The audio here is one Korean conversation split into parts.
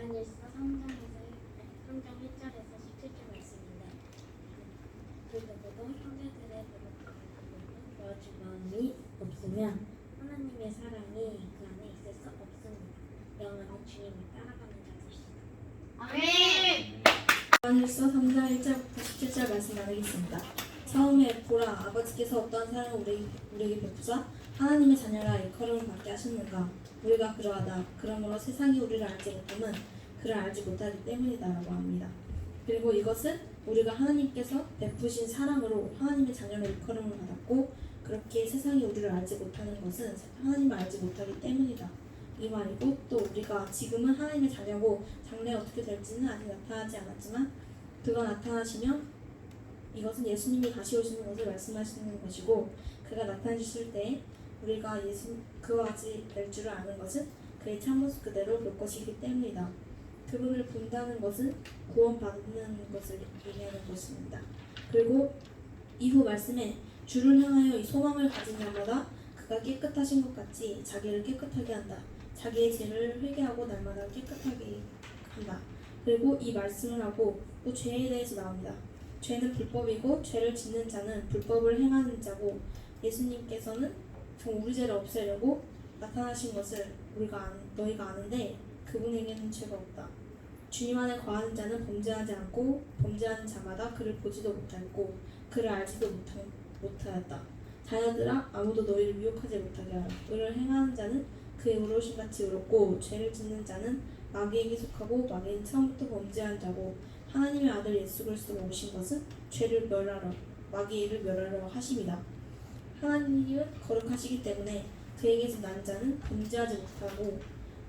요한일서 3장 1절에서 17절 말씀인데 그 누구도 형제들의 배고픔을 도와줄 마음이 없으면 하나님의 사랑이 그 안에 있을 수 없습니다. 영원히 주님을 따라가는 자들이시다. 아멘. 요한일서 3장 1절부터 17절 말씀 나누겠습니다. 처음에 보라, 아버지께서 어떠한 사랑을 우리에게 베푸사 하나님의 자녀라 일컬음을 받게 하셨는가. 우리가 그러하다. 그러므로 세상이 우리를 알지 못함은 그를 알지 못하기 때문이다 라고 합니다. 그리고 이것은 우리가 하나님께서 베푸신 사랑으로 하나님의 자녀로 일컬음을 받았고, 그렇게 세상이 우리를 알지 못하는 것은 하나님을 알지 못하기 때문이다 이 말이고, 또 우리가 지금은 하나님의 자녀고 장래에 어떻게 될지는 아직 나타나지 않았지만 그가 나타나시면 이것은 예수님이 다시 오시는 것을 말씀하시는 것이고, 그가 나타나실 때 우리가 그와 같이 될 줄을 아는 것은 그의 참모습 그대로 볼 것이기 때문이다. 그분을 본다는 것은 구원받는 것을 의미하는 것입니다. 그리고 이후 말씀에 주를 향하여 이 소망을 가진 자마다 그가 깨끗하신 것 같이 자기를 깨끗하게 한다. 자기의 죄를 회개하고 날마다 깨끗하게 한다. 그리고 이 말씀을 하고 또 죄에 대해서 나옵니다. 죄는 불법이고 죄를 짓는 자는 불법을 행하는 자고, 예수님께서는 우리 죄를 없애려고 나타나신 것을 너희가 아는데 그분에게는 죄가 없다. 주님 안에 거하는 자는 범죄하지 않고 범죄하는 자마다 그를 보지도 못하였고 그를 알지도 못하였다. 자녀들아, 아무도 너희를 미혹하지 못하게 하라. 의를 행하는 자는 그의 의로우심 같이 의롭고 죄를 짓는 자는 마귀에게 속하고 마귀는 처음부터 범죄한 자고, 하나님의 아들 예수 그리스도가 오신 것은 죄를 멸하러 마귀를 멸하려 하심이다. 하나님은 거룩하시기 때문에 그에게서 난 자는 범죄하지 못하고,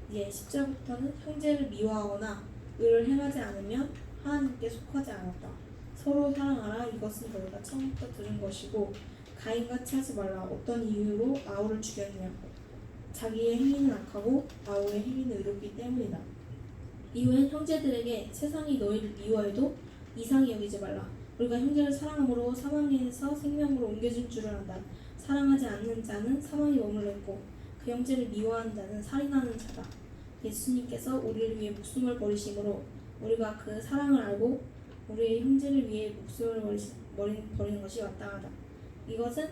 이제 10절부터는 형제를 미워하거나 의를 행하지 않으면 하나님께 속하지 않았다. 서로 사랑하라. 이것은 너희가 처음부터 들은 것이고 가인같이 하지 말라. 어떤 이유로 아우를 죽였느냐. 자기의 행위는 악하고 아우의 행위는 의롭기 때문이다. 이후엔 형제들에게 세상이 너희를 미워해도 이상히 여기지 말라. 우리가 형제를 사랑함으로 사망에서 생명으로 옮겨진 줄을 안다. 사랑하지 않는 자는 사망에 머물렀고 그 형제를 미워하는 자는 살인하는 자다. 예수님께서 우리를 위해 목숨을 버리심으로 우리가 그 사랑을 알고 우리의 형제를 위해 목숨을 버리는 것이 마땅하다. 이것은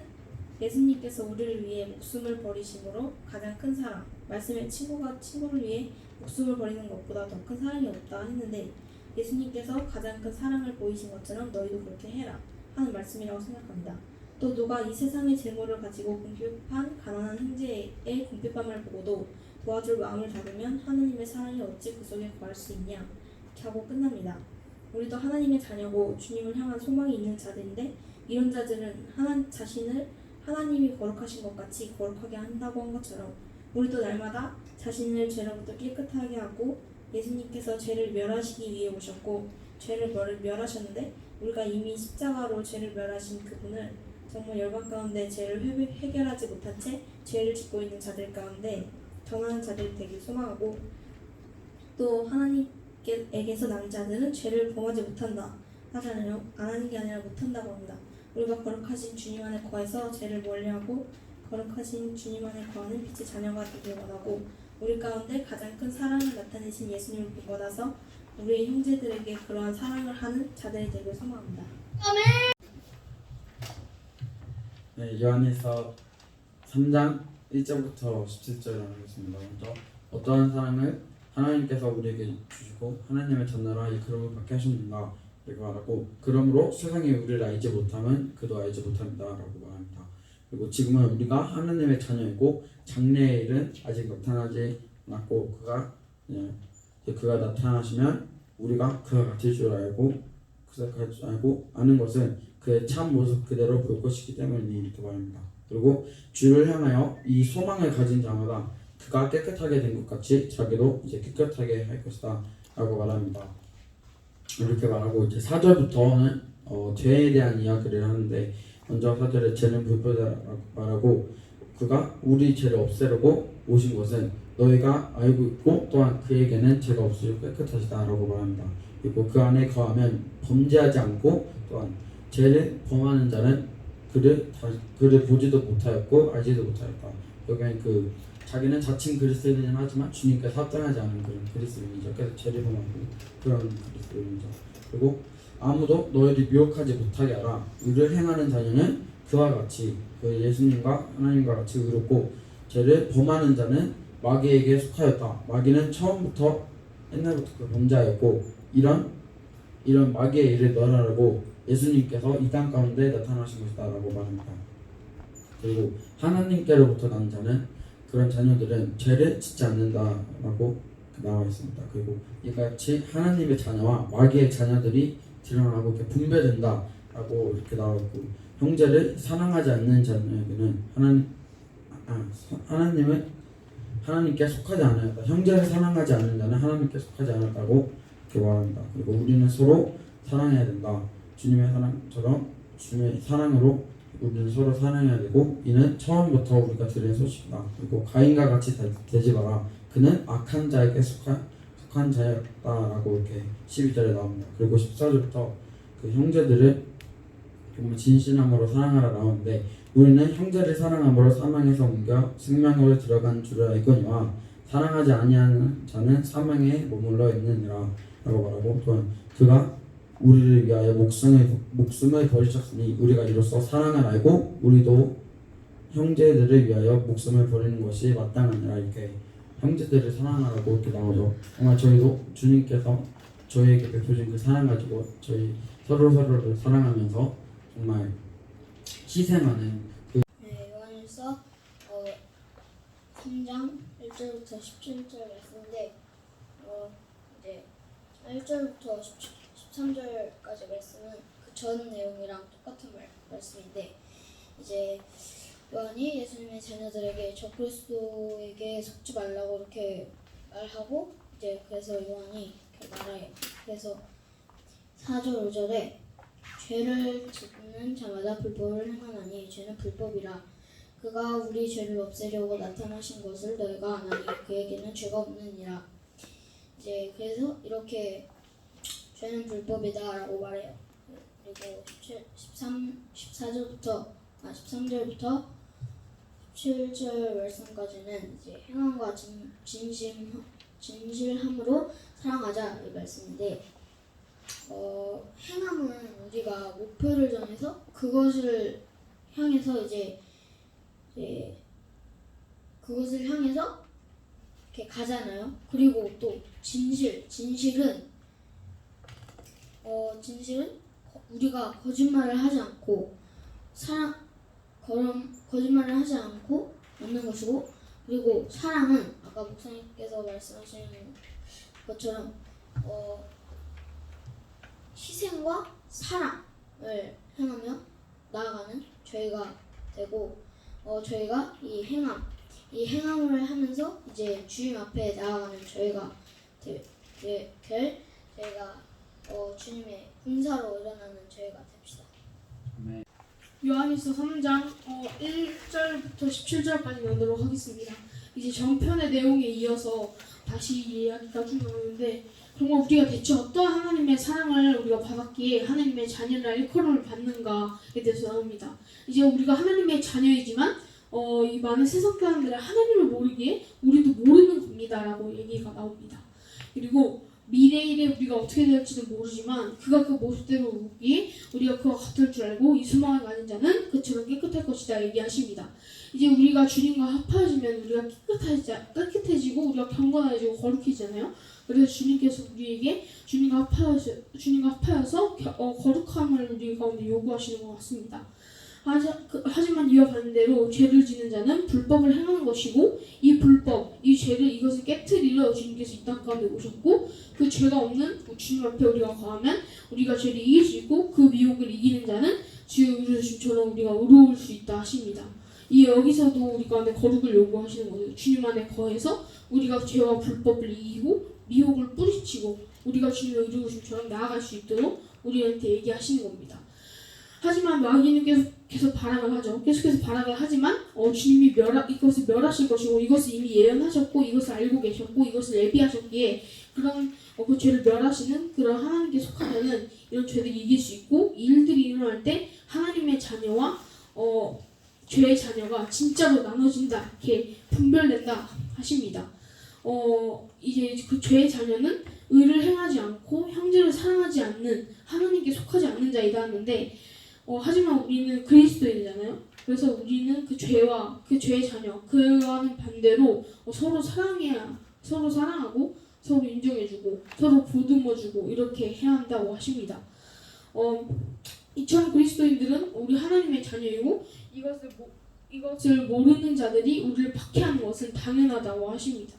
예수님께서 우리를 위해 목숨을 버리심으로 가장 큰 사랑, 말씀에 친구가 친구를 위해 목숨을 버리는 것보다 더 큰 사랑이 없다 했는데, 예수님께서 가장 큰 사랑을 보이신 것처럼 너희도 그렇게 해라 하는 말씀이라고 생각합니다. 또 누가 이 세상의 재물을 가지고 궁핍한 가난한 형제의 궁핍함을 보고도 도와줄 마음을 닫으면 하나님의 사랑이 어찌 그 속에 거할 수 있냐 이렇게 하고 끝납니다. 우리도 하나님의 자녀고 주님을 향한 소망이 있는 자들인데, 이런 자들은 자신을 하나님이 거룩하신 것 같이 거룩하게 한다고 한 것처럼 우리도 날마다 자신을 죄로부터 깨끗하게 하고, 예수님께서 죄를 멸하시기 위해 오셨고 죄를 멸하셨는데 우리가 이미 십자가로 죄를 멸하신 그분을 정말 열방 가운데 죄를 해결하지 못한 채 죄를 짓고 있는 자들 가운데 전하는 자들이 되길 소망하고, 또 하나님께서 난 자들은 죄를 범하지 못한다 하잖아요. 안 하는 게 아니라 못한다고 합니다. 우리가 거룩하신 주님 안에 거해서 죄를 멀리하고 거룩하신 주님 안에 거하는 빛의 자녀가 되길 원하고, 우리 가운데 가장 큰 사랑을 나타내신 예수님을 본받아서 우리의 형제들에게 그러한 사랑을 하는 자들이 되길 소망합니다. 네, 요한일서 3장 1절부터 17절을 하겠습니다. 먼저 어떠한 사랑을 하나님께서 우리에게 주시고 하나님의 전나라 이끌음을 받게 하셨는가 이렇게 말하고, 그러므로 세상이 우리를 알지 못하면 그도 알지 못합니다 라고 말합니다. 그리고 지금은 우리가 하나님의 자녀이고 장래의 일은 아직 나타나지 않았고 그가 나타나시면 우리가 그와 같을 줄 알고 아는 것은 그의 참 모습 그대로 볼 것이기 때문이니 이렇게 말합니다. 그리고 주를 향하여 이 소망을 가진 자마다 그가 깨끗하게 된 것 같이 자기도 이제 깨끗하게 할 것이다 라고 말합니다. 이렇게 말하고 이제 4절부터는 죄에 대한 이야기를 하는데, 먼저 4절에 죄는 불법이라고 말하고, 그가 우리 죄를 없애려고 오신 것은 너희가 알고 있고 또한 그에게는 죄가 없으시고 깨끗하시다 라고 말합니다. 그리고 그 안에 거하면 범죄하지 않고 또한 죄를 범하는 자는 그를 보지도 못하였고 알지도 못하였다. 여기는 그 자기는 자칭 그리스도인이긴 하지만 주님께서 합당하지 않은 그런 그리스도인이죠. 그래서 죄를 범하고 그런 그리스도인이죠. 그리고 아무도 너희를 미혹하지 못하게 하라. 의를 행하는 자녀는 그와 같이 그 예수님과 하나님과 같이 의롭고 죄를 범하는 자는 마귀에게 속하였다. 마귀는 처음부터 옛날부터 그 범자였고 이런 마귀의 일을 멸하라고 예수님께서 이 땅 가운데 나타나신 것이다라고 말합니다. 그리고 하나님께로부터 난 자는 그런 자녀들은 죄를 짓지 않는다라고 나와 있습니다. 그리고 이같이 하나님의 자녀와 마귀의 자녀들이 드러나고 이렇게 분배된다라고 이렇게 나와 있고 형제를 사랑하지 않는 자녀에게는 하나님은 하나님께 속하지 않았다. 형제를 사랑하지 않는 자는 하나님께 속하지 않았다고 이렇게 말합니다. 그리고 우리는 서로 사랑해야 된다. 주님의 사랑처럼 주님의 사랑으로 우리는 서로 사랑해야 되고 이는 처음부터 우리가 들은 소식이다. 그리고 가인과 같이 되지 마라. 그는 악한 자에게 속한 자였다라고 이렇게 12절에 나옵니다. 그리고 14절부터 그 형제들을 정말 진실함으로 사랑하라 나오는데 우리는 형제를 사랑함으로 사망에서 옮겨 생명으로 들어간 줄 알거니와 사랑하지 아니하는 자는 사망에 머물러 있느니라 라고 말하고 또한 그가 우리를 위하여 목숨을 버리셨으니 우리가 이로써 사랑을 알고 우리도 형제들을 위하여 목숨을 버리는 것이 마땅하니라. 이렇게 형제들을 사랑하라고 이렇게 나오죠. 정말 저희도 주님께서 저희에게 베푸신 그 사랑 가지고 저희 서로를 사랑하면서 정말 희생하는 네, 요한일서 3장 1절부터 17절 말씀인데 이제 1절부터 13절까지 말씀은 그 전 내용이랑 똑같은 말씀인데 이제 요한이 예수님의 자녀들에게 적그리스도에게 속지 말라고 이렇게 말하고 이제 그래서 요한이 이렇게 말해요. 그래서 4절 5절에 죄를 짓는 자마다 불법을 행하나니 죄는 불법이라. 그가 우리 죄를 없애려고 나타나신 것을 너희가 아나니 그에게는 죄가 없느니라. 이제 그래서 이렇게 죄는 불법이다라고 말해요. 그리고 13절부터 17절 말씀까지는 이제 행함과 진실함으로 사랑하자 이 말씀인데 행함은 우리가 목표를 정해서 그것을 향해서 이제 그것을 향해서 이렇게 가잖아요. 그리고 또 진실은 우리가 거짓말을 하지 않고 거짓말을 하지 않고 맞는 것이고 그리고 사랑은 아까 목사님께서 말씀하신 것처럼 희생과 사랑을 행하며 나아가는 저희가 되고 저희가 이 행함을 하면서 이제 주님 앞에 나아가는 저희가 저희가 주님의 군사로 일어나는 저희가 됩시다. 요한일서 3장 1절부터 17절까지 나오도록 하겠습니다. 이제 전편의 내용에 이어서 다시 이야기가 좀 나오는데 정말 우리가 대체 어떠한 하나님의 사랑을 우리가 받았기에 하나님의 자녀라 일컬음을 받는가에 대해서 나옵니다. 이제 우리가 하나님의 자녀이지만 이 많은 세상 사람들은 하나님을 모르기에 우리도 모르는 겁니다라고 얘기가 나옵니다. 그리고 미래일에 우리가 어떻게 될지는 모르지만 그가 그 모습대로 오기에 우리가 그와 같을 줄 알고 이 소망을 가진 자는 그처럼 깨끗할 것이다 얘기하십니다. 이제 우리가 주님과 합하여지면 우리가 깨끗해지고 우리가 경건해지고 거룩해지잖아요. 그래서 주님께서 우리에게 주님과 합하여서 거룩함을 우리 가운데 요구하시는 것 같습니다. 하지만 이와 반대로 죄를 지는 자는 불법을 행하는 것이고 이 불법, 이 죄를 이것을 깨트리려 주님께서 이 땅 가운데 오셨고 그 죄가 없는 주님 앞에 우리가 거하면 우리가 죄를 이길 수 있고 그 미혹을 이기는 자는 주여 이루심처럼 우리가 의로울 수 있다 하십니다. 이 여기서도 우리 가운데 거룩을 요구하시는 거죠. 주님 안에 거해서 우리가 죄와 불법을 이기고 미혹을 뿌리치고 우리가 주님의 이루심처럼 나아갈 수 있도록 우리한테 얘기하시는 겁니다. 하지만 마귀는 계속 발악을 하죠. 계속해서 발악을 하지만 주님이 이것을 멸하실 것이고 이것을 이미 예언하셨고 이것을 알고 계셨고 이것을 예비하셨기에 그런 그 죄를 멸하시는 그런 하나님께 속하면은 이런 죄들이 이길 수 있고 이 일들이 일어날 때 하나님의 자녀와 죄의 자녀가 진짜로 나눠진다, 이렇게 분별된다 하십니다. 이제 그 죄의 자녀는 의를 행하지 않고 형제를 사랑하지 않는 하나님께 속하지 않는 자이다 하는데 하지만 우리는 그리스도인이잖아요. 그래서 우리는 그 죄와 그 죄의 자녀 그와는 반대로 서로 사랑하고 서로 인정해주고 서로 보듬어주고 이렇게 해야 한다고 하십니다. 이처럼 그리스도인들은 우리 하나님의 자녀이고 이것을 모르는 자들이 우리를 박해하는 것은 당연하다고 하십니다.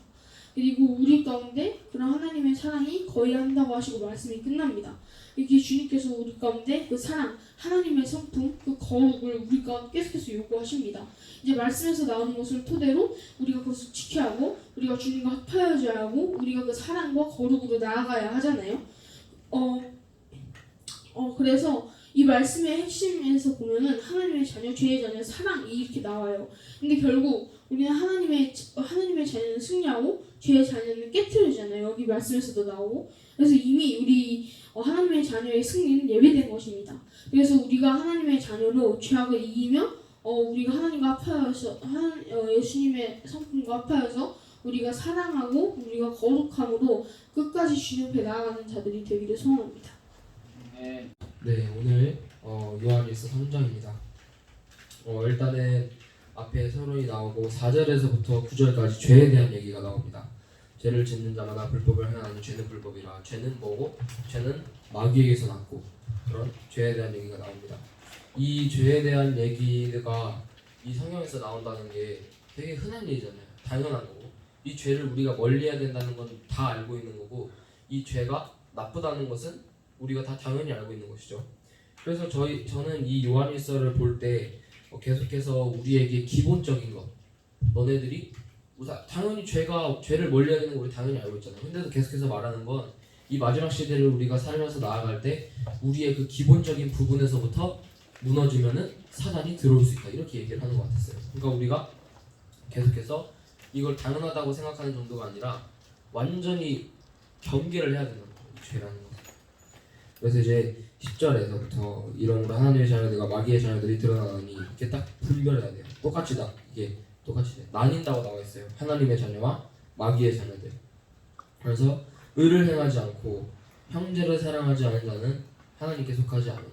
그리고 우리 가운데 그런 하나님의 사랑이 거해야 한다고 하시고 말씀이 끝납니다. 이렇게 주님께서 우리 가운데 그 사랑, 하나님의 성품, 그 거룩을 우리가 계속해서 요구하십니다. 이제 말씀에서 나오는 것을 토대로 우리가 그것을 지켜야 하고 우리가 주님과 합하여져야 하고 우리가 그 사랑과 거룩으로 나아가야 하잖아요. 그래서 이 말씀의 핵심에서 보면은 하나님의 자녀, 죄의 자녀, 사랑이 이렇게 나와요. 근데 결국 우리는 하나님의 자녀는 승리하고 죄의 자녀는 깨트려지잖아요. 여기 말씀에서도 나오고. 그래서 이미 우리 하나님의 자녀의 승리는 예배된 것입니다. 그래서 우리가 하나님의 자녀로 죄악을 이기며 우리가 하나님과 합하여서 예수님의 성품과 합하여서 우리가 사랑하고 우리가 거룩함으로 끝까지 주님 앞에 나아가는 자들이 되기를 소원합니다. 네, 오늘 요한일서 3장입니다. 일단은 앞에 서론이 나오고 4절에서부터 9절까지 죄에 대한 얘기가 나옵니다. 죄를 짓는 자마다 불법을 행하는 죄는 불법이라. 죄는 뭐고? 죄는 마귀에게서 났고, 그런 죄에 대한 얘기가 나옵니다. 이 죄에 대한 얘기가 이 성경에서 나온다는 게 되게 흔한 일이잖아요. 당연한 거고, 이 죄를 우리가 멀리해야 된다는 건 다 알고 있는 거고, 이 죄가 나쁘다는 것은 우리가 다 당연히 알고 있는 것이죠. 그래서 저는 이 요한일서를 볼 때 계속해서 우리에게 기본적인 것, 너네들이 당연히 죄를 멀리해야 되는 거 우리 당연히 알고 있잖아요. 근데도 계속해서 말하는 건 이 마지막 시대를 우리가 살면서 나아갈 때 우리의 그 기본적인 부분에서부터 무너지면은 사단이 들어올 수 있다, 이렇게 얘기를 하는 것 같았어요. 그러니까 우리가 계속해서 이걸 당연하다고 생각하는 정도가 아니라 완전히 경계를 해야 된다는 거예요, 이 죄라는 거. 그래서 이제 10절에서부터 이러므로 하나님의 자녀들과 마귀의 자녀들이 드러나니 이렇게 딱 분별해야 돼요. 똑같이 나뉜다고 나와 있어요. 하나님의 자녀와 마귀의 자녀들. 그래서 의를 행하지 않고 형제를 사랑하지 않은 자는 하나님께 속하지 않아요.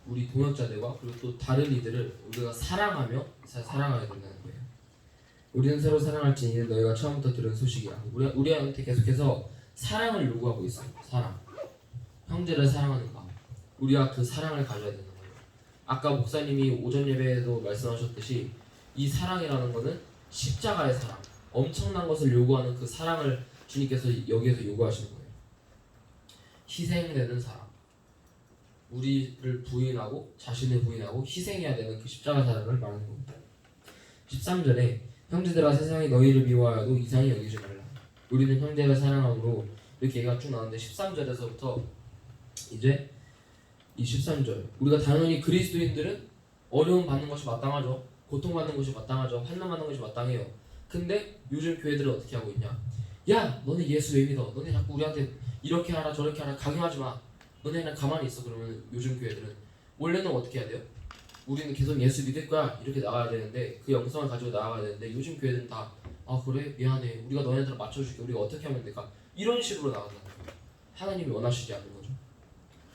우리 동역자들과 그리고 또 다른 이들을 우리가 사랑하며 사랑해야 된다는 거예요. 우리는 서로 사랑할지니 너희가 처음부터 들은 소식이야. 우리한테 계속해서 사랑을 요구하고 있어요. 사랑. 형제를 사랑하는 마음. 우리가 그 사랑을 가져야 되는 거예요. 아까 목사님이 오전 예배에도 말씀하셨듯이 이 사랑이라는 거는 십자가의 사랑, 엄청난 것을 요구하는 그 사랑을 주님께서 여기에서 요구하시는 거예요. 희생되는 사랑, 우리를 부인하고 자신을 부인하고 희생해야 되는 그 십자가 사랑을 말하는 겁니다. 13절에 형제들아 세상이 너희를 미워하여도 이상히 여기지 말라. 우리는 형제를 사랑함으로 이렇게 얘기가 쭉 나오는데 13절에서부터 이제 이 13절, 우리가 당연히 그리스도인들은 어려움 받는 것이 마땅하죠. 고통받는 것이 마땅하죠. 환난받는 것이 마땅해요. 근데 요즘 교회들은 어떻게 하고 있냐? 야, 너네 예수 왜 믿어? 너네 자꾸 우리한테 이렇게 하라 저렇게 하라 강요하지 마. 너네 그냥 가만히 있어. 그러면 요즘 교회들은 원래는 어떻게 해야 돼요? 우리는 계속 예수 믿을 거야 이렇게 나가야 되는데, 그 영성을 가지고 나가야 되는데, 요즘 교회들은 다 그래? 미안해. 우리가 너네들 맞춰줄게. 우리가 어떻게 하면 될까? 이런 식으로 나간다는 거예요. 하나님이 원하시지 않는 거죠.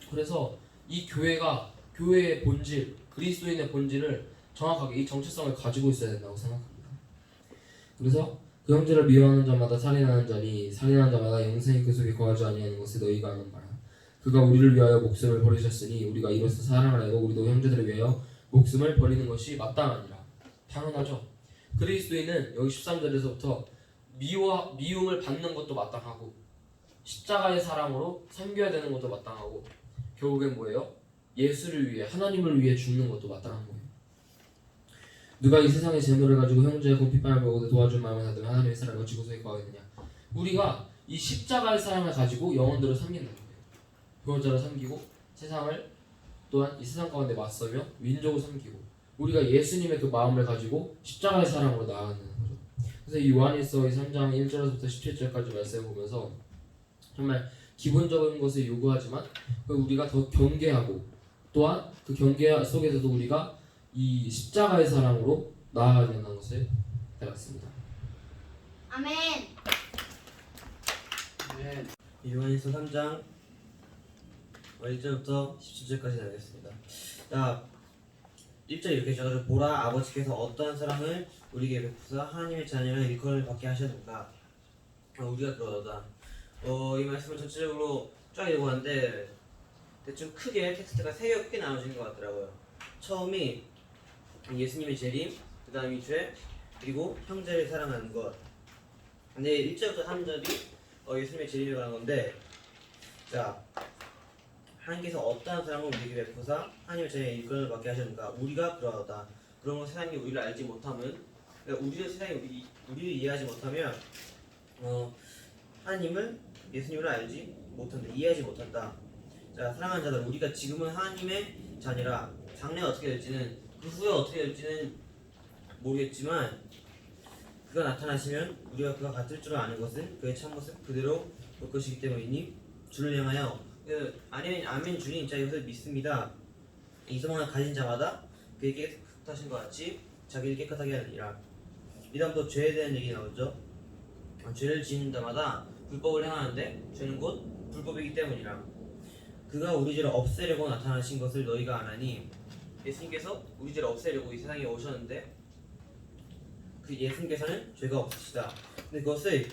그래서 이 교회의 본질, 그리스도인의 본질을 정확하게 이 정체성을 가지고 있어야 된다고 생각합니다. 그래서 그 형제를 미워하는 자마다 살인하는 자니 살인하는 자마다 영생이 그 속에 거하지 아니하는 것을 너희가 아는 바라. 그가 우리를 위하여 목숨을 버리셨으니 우리가 이로써 사랑을 하고 우리도 형제들을 위하여 목숨을 버리는 것이 마땅하니라. 당연하죠. 그리스도인은 여기 13절에서부터 미움을 받는 것도 마땅하고 십자가의 사랑으로 섬겨야 되는 것도 마땅하고, 결국엔 뭐예요? 예수를 위해, 하나님을 위해 죽는 것도 마땅한 거예요. 누가 이 세상의 재물을 가지고 형제의 핏방을 보고 도와줄 마음을 하든 하나님의 사랑을 지구속에 거하겠느냐. 우리가 이 십자가의 사랑을 가지고 영혼들을 섬긴다는 거예요. 동역자를 섬기고 세상을 또한 이 세상 가운데 맞서며 민족을 섬기고, 우리가 예수님의 그 마음을 가지고 십자가의 사랑으로 나아가는 거죠. 그래서 이 요한일서 3장 1절부터 17절까지 말씀을 보면서 정말 기본적인 것을 요구하지만 우리가 더 경계하고, 또한 그 경계 속에서도 우리가 이 십자가의 사랑으로 나아가야 된다는 것을 깨닫습니다. 아멘. 요한일서 3장 1절부터 17절까지 나겠습니다. 자, 1절 이렇게 시작하죠. 보라, 아버지께서 어떠한 사랑을 우리에게 베푸사 하나님의 자녀라 일컬음을 받게 하셨는가. 우리가 그러다. 이 말씀을 전체적으로 쫙 읽어봤는데 대충 크게 텍스트가 세 개 크게 나눠지는 것 같더라고요. 처음이 예수님의 재림, 그 다음이 죄, 그리고 형제를 사랑하는 것. 근데 1절부터 3절이 예수님의 재림에 관한 건데, 자, 하나님께서 어떠한 사랑을 우리에게 베푸사 하나님의 자녀의 일꾼을 받게 하셨는가. 우리가 그러하다. 그러면 세상이 우리를 알지 못하면, 그러니까 세상이 우리를 이해하지 못하면 하나님을, 예수님을 알지 못한다, 이해하지 못한다. 자, 사랑하는 자들, 우리가 지금은 하나님의 자녀라. 장래가 어떻게 될지는, 그 후에 어떻게 될지는 모르겠지만 그가 나타나시면 우리가 그가 같을 줄 아는 것은 그의 참모습 그대로 볼 것이기 때문이니 주를 향하여 아멘 주님 자 이것을 믿습니다. 이 소망을 가진 자마다 그에게 깨끗하신 것 같이 자기를 깨끗하게 하느니라. 이 다음부터 죄에 대한 얘기 나오죠. 죄를 지은 자마다 불법을 행하는데 죄는 곧 불법이기 때문이라. 그가 우리 죄를 없애려고 나타나신 것을 너희가 아나니. 예수님께서 우리 죄를 없애려고 이 세상에 오셨는데 그 예수님께서는 죄가 없으시다. 근데 그것을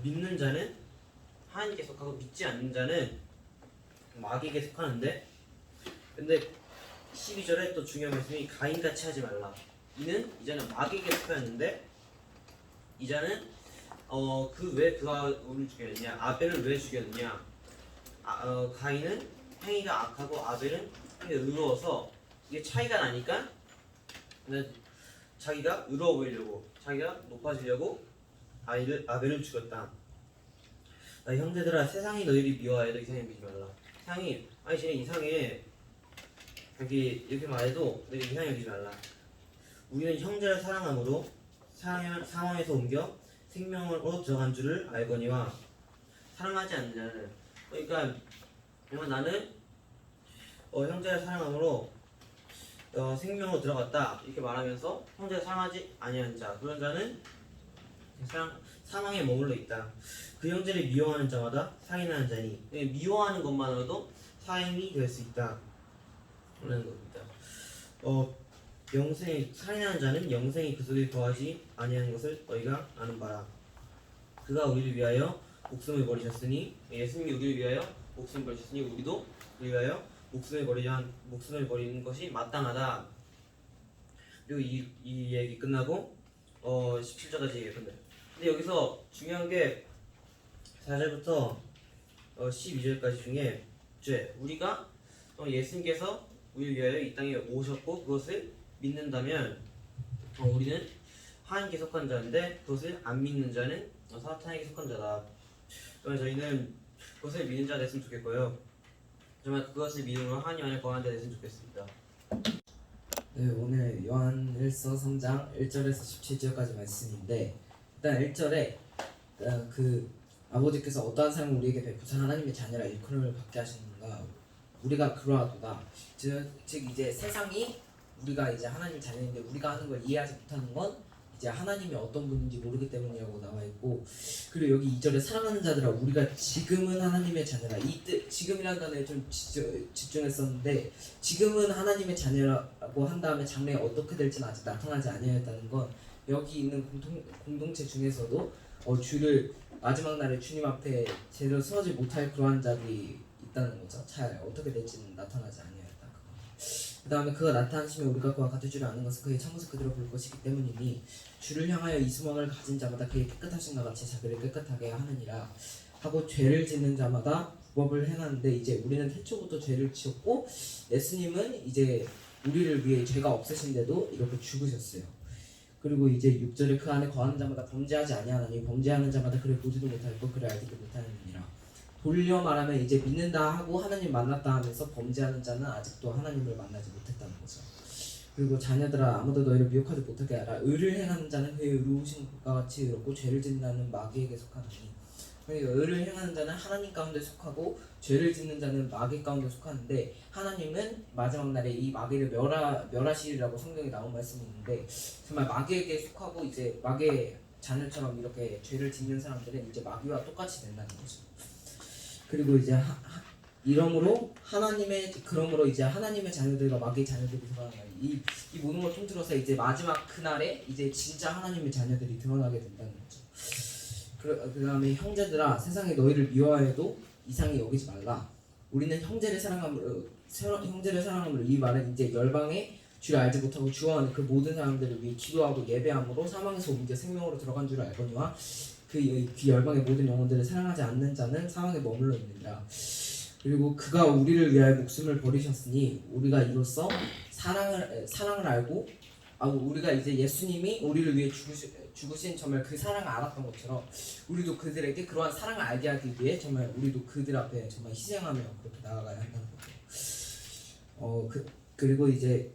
믿는 자는 하나님께 속하고 믿지 않는 자는 마귀에게 속하는데, 근데 12절에 또 중요한 말씀이 가인같이 하지 말라. 이자는 마귀에게 속하였는데 이자는 왜 그가 우리를 죽였느냐, 아벨을 왜 죽였느냐. 가인은 행위가 악하고 아벨은 행위가 의로워서 이게 차이가 나니까 자기가 의로워 보이려고, 자기가 높아지려고 아벨을 죽였다. 형제들아, 세상이 너희를 미워하여도 이상에 믿지 말라. 세상이 쟤네 이상해 이렇게 말해도 너희 이상해 여기지 말라. 우리는 형제를 사랑함으로 상황에서 옮겨 생명으로 들어간 줄을 알거니와. 사랑하지 않는 자는, 그러니까 나는 형제를 사랑함으로 생명으로 들어갔다 이렇게 말하면서 형제를 사랑하지 아니하는 자, 그런 자는 사망에 머물러 있다. 그 형제를 미워하는 자마다 사인하는 자니. 미워하는 것만으로도 사인이 될 수 있다 라는 겁니다. 사인하는 자는 영생이 그 속에 거하지 아니하는 것을 너희가 아는 바라. 그가 우리를 위하여 목숨을 버리셨으니, 예수님이 우리를 위하여 목숨을 버리셨으니 우리도 우리를 위하여 목숨을 버리는 것이 마땅하다. 그리고 이 얘기 끝나고 17절까지 얘기 끝나요. 근데 여기서 중요한 게 4절부터 12절까지 중에 우리가 예수님께서 우리를 위하여 이 땅에 오셨고 그것을 믿는다면 우리는 하나님께 속한 자인데 그것을 안 믿는 자는 사탄에게 속한 자다. 그러면 저희는 그것을 믿는 자가 됐으면 좋겠고요. 정말 그것을 믿음으로 하나님 안에 거하는 자가 됐으면 좋겠습니다. 네, 오늘 요한일서 3장 1절에서 17절까지 말씀인데, 일단 1절에 그 아버지께서 어떠한 사랑을 우리에게 베푸사 하나님의 자녀라 일컬음을 받게 하시는가. 우리가 그러하도다. 즉 이제 세상이 우리가 이제 하나님 자녀인데 우리가 하는 걸 이해하지 못하는 건 이제 하나님이 어떤 분인지 모르기 때문이라고 나와 있고, 그리고 여기 2절에 사랑하는 자들아 우리가 지금은 하나님의 자녀라. 이때 지금이라는 단어에 좀 집중했었는데, 지금은 하나님의 자녀라고 한 다음에 장래에 어떻게 될지는 아직 나타나지 아니하였다는 건 여기 있는 공동체 중에서도 주를 마지막 날에 주님 앞에 제대로 서지 못할 그러한 자들이 있다는 거죠. 잘 어떻게 될지는 나타나지 아니하였다. 그 다음에 그가 나타나시면 우리가 그와 같을 줄 아는 것은 그의 참모습 그대로 볼 것이기 때문이니 주를 향하여 이 소망을 가진 자마다 그의 깨끗하신 것 같이 자기를 깨끗하게 하느니라 하고, 죄를 짓는 자마다 불법을 행하는데 이제 우리는 태초부터 죄를 지었고 예수님은 이제 우리를 위해 죄가 없으신데도 이렇게 죽으셨어요. 그리고 이제 6절에 그 안에 거하는 자마다 범죄하지 아니하나니 범죄하는 자마다 그를 보지도 못하였고 그를 알지도 못하느니라. 돌려 말하면 이제 믿는다 하고 하나님 만났다 하면서 범죄하는 자는 아직도 하나님을 만나지 못했다는 거죠. 그리고 자녀들아 아무도 너희를 미혹하지 못하게 하라. 의를 행하는 자는 그의 의로우신 것과 같이 의롭고 죄를 짓는 자는 마귀에게 속하나니. 그러니까 의를 행하는 자는 하나님 가운데 속하고 죄를 짓는 자는 마귀 가운데 속하는데 하나님은 마지막 날에 이 마귀를 멸하시리라고 성경에 나온 말씀이 있는데 정말 마귀에게 속하고 이제 마귀의 자녀처럼 이렇게 죄를 짓는 사람들은 이제 마귀와 똑같이 된다는 거죠. 그리고 이제 그러므로 이제 하나님의 자녀들과 마귀의 자녀들이 드러나는 이 모든 걸 통틀어서 이제 마지막 그날에 이제 진짜 하나님의 자녀들이 드러나게 된다는 거죠. 그다음에 형제들아 세상에 너희를 미워하여도 이상히 여기지 말라. 우리는 형제를 사랑함으로 이 말은 이제 열방에 주를 알지 못하고 주와 그 모든 사람들을 위해 기도하고 예배함으로 사망에서 옮겨 생명으로 들어간 줄을 알거니와 그 열방의 모든 영혼들을 사랑하지 않는 자는 사망에 머물러 있느니라. 그리고 그가 우리를 위하여 목숨을 버리셨으니 우리가 이로써 사랑을 알고 우리가 이제 예수님이 우리를 위해 죽으신 정말 그 사랑을 알았던 것처럼 우리도 그들에게 그러한 사랑을 알게 하기 위해 정말 우리도 그들 앞에 정말 희생하며 그렇게 나아가야 한다는 거죠. 그리고 이제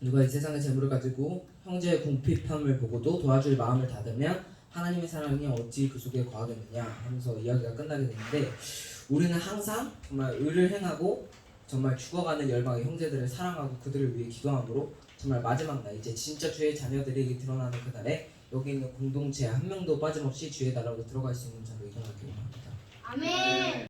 누가 이 세상의 재물을 가지고 형제의 궁핍함을 보고도 도와줄 마음을 닫으면 하나님의 사랑이 어찌 그 속에 거하겠느냐 하면서 이야기가 끝나게 되는데 우리는 항상 정말 의를 행하고 정말 죽어가는 열방의 형제들을 사랑하고 그들을 위해 기도함으로 정말 마지막 날 이제 진짜 주의 자녀들에게 드러나는 그날에 여기 있는 공동체 한 명도 빠짐없이 주의 나라로 들어갈 수 있는 자로 일어나기를 바랍니다. 아멘.